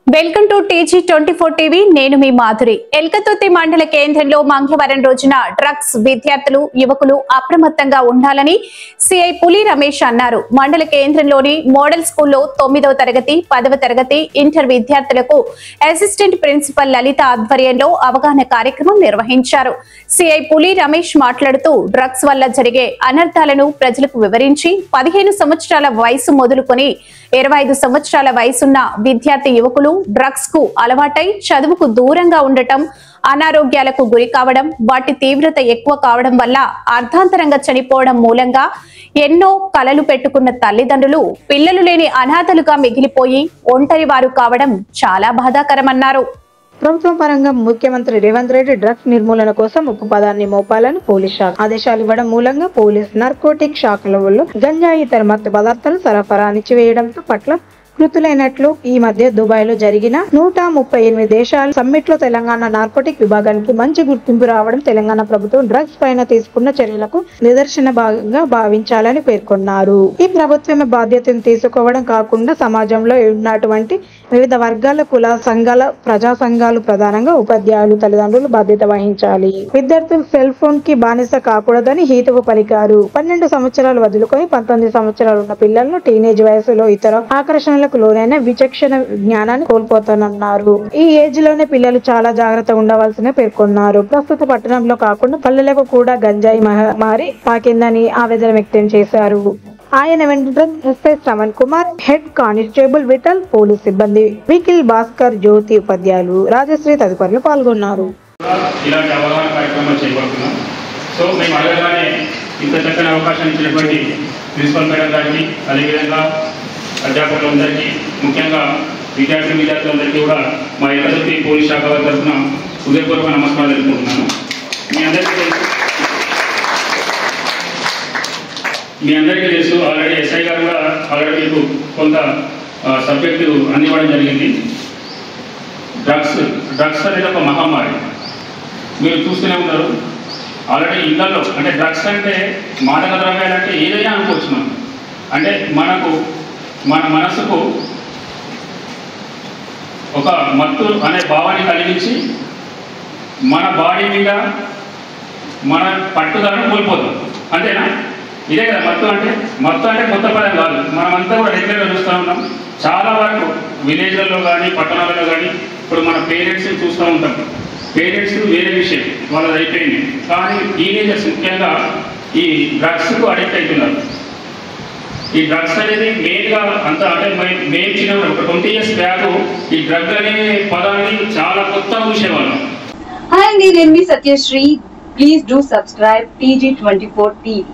Welcome to TG24 TV. నేను మీ మాధురి. ఎల్కతుర్తి మండల కేంద్రంలో మంగళవారం రోజున డ్రగ్స్ విద్యార్థులు యువకులు అప్రమత్తంగా ఉండాలని సిఐ పులి రమేష్ అన్నారు. మండల కేంద్రంలోని మోడల్ స్కూల్లో 9వ తరగతి 10వ తరగతి ఇంటర్ విద్యార్థులకు అసిస్టెంట్ ప్రిన్సిపల్ లలిత ఆధ్వర్యంలో అవగాహన కార్యక్రమం నిర్వహించారు. సిఐ పులి రమేష్ మాట్లాడుతూ డ్రగ్స్ వల్ల జరిగే అనర్థాలను ప్రజలకు వివరించి 15 సంవత్సరాల వయసు మొదలుకొని 25 సంవత్సరాల వయసున్న విద్యార్థి యువకులు డ్రగ్స్ కు అలవాటై చదువుకు దూరంగా ఉండటం, అనారోగ్యాలకు గురి కావడం, వాటి తీవ్రత ఎక్కువ కావడం వల్ల అర్ధాంతరంగా చనిపోవడం మూలంగా ఎన్నో కలలు పెట్టుకున్న తల్లిదండ్రులు పిల్లలు లేని అనాథలుగా మిగిలిపోయి ఒంటరి వారు కావడం చాలా బాధాకరమన్నారు. ప్రభుత్వం పరంగా ముఖ్యమంత్రి రేవంత్ రెడ్డి డ్రగ్స్ నిర్మూలన కోసం ఉక్కు పదాన్ని మోపాలని పోలీస్ శాఖ ఆదేశాలు ఇవ్వడం మూలంగా పోలీస్ నార్కోటిక్ శాఖల వల్ల గంజాయి ఇతర మత్తు పదార్థాలు సరఫరా అణిచివేయడంతో పట్ల కృతులైనట్లు ఈ మధ్య దుబాయ్ లో జరిగిన 138 దేశాల సమ్మిట్ లో తెలంగాణ నార్కోటిక్ విభాగానికి మంచి గుర్తింపు రావడం తెలంగాణ ప్రభుత్వం డ్రగ్స్ పైన తీసుకున్న చర్యలకు నిదర్శనంగా భావించాలని పేర్కొన్నారు. ఈ ప్రభుత్వమే బాధ్యతను తీసుకోవడం కాకుండా సమాజంలో ఉన్నటువంటి వివిధ వర్గాల కుల సంఘాల ప్రజా సంఘాలు ప్రధానంగా ఉపాధ్యాయులు తల్లిదండ్రులు బాధ్యత వహించాలి. విద్యార్థులు సెల్ ఫోన్ కి బానిస కాకూడదని హీతువు పలికారు. 12 సంవత్సరాలు వదులుకొని 19 సంవత్సరాలు ఉన్న పిల్లలను టీనేజ్ వయసులో ఇతర ఆకర్షణ లోనైనా విచక్షణ జ్ఞానాన్ని కోల్పోతానన్నారు. ఈ ఏజ్ లోనే పిల్లలు చాలా జాగ్రత్తగా ఉండవలసిన పేర్కొన్నారు. ప్రస్తుత పట్టణంలో కాకుండా పల్లెలకు కూడా గంజాయి మారి పాకిందని ఆవేదన వ్యక్తం చేశారు. ఆయన వెంట SI Sravan Kumar, head constable Vithal, police సిబ్బంది వికిల్ భాస్కర్, జ్యోతి, ఉపాధ్యాయులు రాజశ్రీ తదితరులు పాల్గొన్నారు. అధ్యాపకులందరికీ ముఖ్యంగా విద్యార్థులందరికీ కూడా మా ఎల్కతుర్తి పోలీస్ శాఖ తరఫున హృదయపూర్వక నమస్కారాలు తెలుపుకుంటున్నాను. మీ అందరికీ తెలుసు ఆల్రెడీ ఎస్ఐ గారు కూడా ఆల్రెడీ మీకు కొంత సబ్జెక్టు అందివ్వడం జరిగింది. డ్రగ్స్ అనేది ఒక మహమ్మారి. మీరు చూస్తూనే ఉన్నారు. ఆల్రెడీ ఇళ్లలో అంటే డ్రగ్స్ అంటే మాదక ద్రవ్యాలు అంటే ఏదైనా అనుకోవచ్చు మనం. అంటే మన మనసుకు ఒక మత్తు అనే భావాన్ని కలిగించి మన బాడీ మీద మన పట్టుదలను కోల్పోతాం. అంతేనా? ఇదే కదా మత్తు అంటే. మత్తు అంటే కొత్త పదం కాదు. మనమంతా కూడా రెగ్యులర్గా చూస్తూ ఉన్నాం. చాలా వరకు విలేజ్లలో కానీ పట్టణాలలో కానీ ఇప్పుడు మన పేరెంట్స్ని చూస్తూ ఉంటాం. పేరెంట్స్ వేరే విషయం, వాళ్ళది అయిపోయింది. కానీ టీనేజర్స్ ముఖ్యంగా ఈ డ్రగ్స్కు అడిక్ట్ అవుతున్నారు. ఈ డ్రగ్స్ అనేది మెయిన్గా అంతా అంటే మేము చిన్నప్పుడు ఒక 20 years బ్యాక్ ఈ డ్రగ్ అనే పదాన్ని చాలా కొత్తగా చూసేవాళ్ళం. హాయ్ అండి, నేను మీ Satyasri. Please do subscribe TG24 TV.